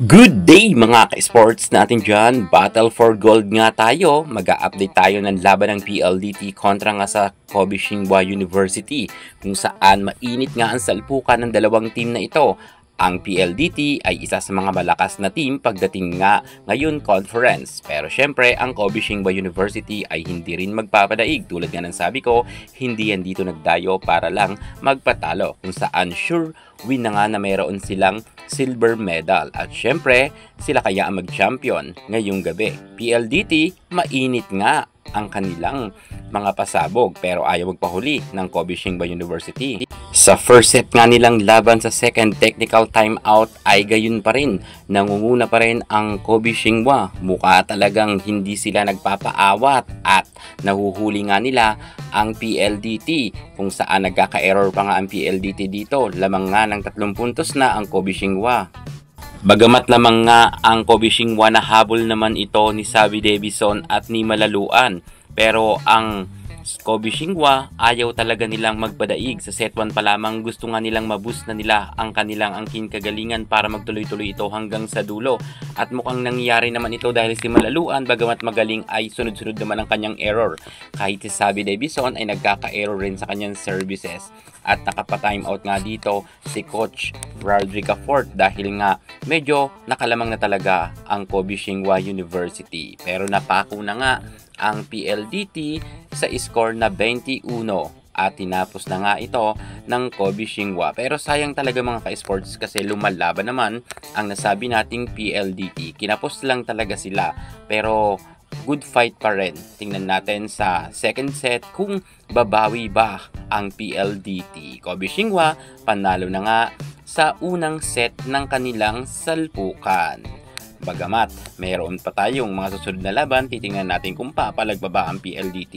Good day mga ka-sports natin dyan. Battle for gold nga tayo. Mag-a-update tayo ng laban ng PLDT kontra nga sa Kobe Shinhwa University, kung saan mainit nga ang salpukan ng dalawang team na ito. Ang PLDT ay isa sa mga malakas na team pagdating nga ngayon conference. Pero syempre, ang Kobe Shinhwa University ay hindi rin magpapadaig. Tulad nga ng sabi ko, hindi yan dito nagdayo para lang magpatalo. Kung saan sure win na nga na mayroon silang silver medal. At syempre, sila kaya ang mag-champion ngayong gabi. PLDT, mainit nga ang kanilang mga pasabog pero ayaw magpahuli ng Kobe Shinhwa University. Sa first set nga nilang laban sa second technical timeout ay gayon pa rin. Nangunguna pa rin ang Kobe Shinhwa. Mukha talagang hindi sila nagpapaawat at nahuhuli nga nila ang PLDT, kung saan nagkaka-error pa nga ang PLDT dito. Lamang nga ng 3 puntos na ang Kobe Shinhwa. Bagamat lamang nga ang Kobe Shinhwa, nahabol naman ito ni Sabi Davison at ni Malaluan. Pero ang Kobe Shinhwa ayaw talaga nilang magpadaig. Sa set 1 pa lamang gusto nga nilang maboost na nila ang kanilang angkin kagalingan para magtuloy-tuloy ito hanggang sa dulo. At mukhang nangyari naman ito dahil si Malaluan, bagamat magaling, ay sunod-sunod naman ang kanyang error. Kahit si Sabi Davison ay nagkaka-error rin sa kanyang services. At nakapa-timeout nga dito si Coach Rodrigo Fort dahil nga medyo nakalamang na talaga ang Kobe Shinhwa University. Pero napako na nga ang PLDT sa score na 21 at tinapos na nga ito ng Kobe Shinhwa. Pero sayang talaga mga ka-sports kasi lumalaban naman ang nasabi nating PLDT. Kinapos lang talaga sila pero good fight pa rin. Tingnan natin sa second set kung babawi ba ang PLDT. Kobe Shinhwa panalo na nga sa unang set ng kanilang salpukan. Bagamat mayroon pa tayong mga susunod na laban, titingnan natin kung papalag ba ang PLDT.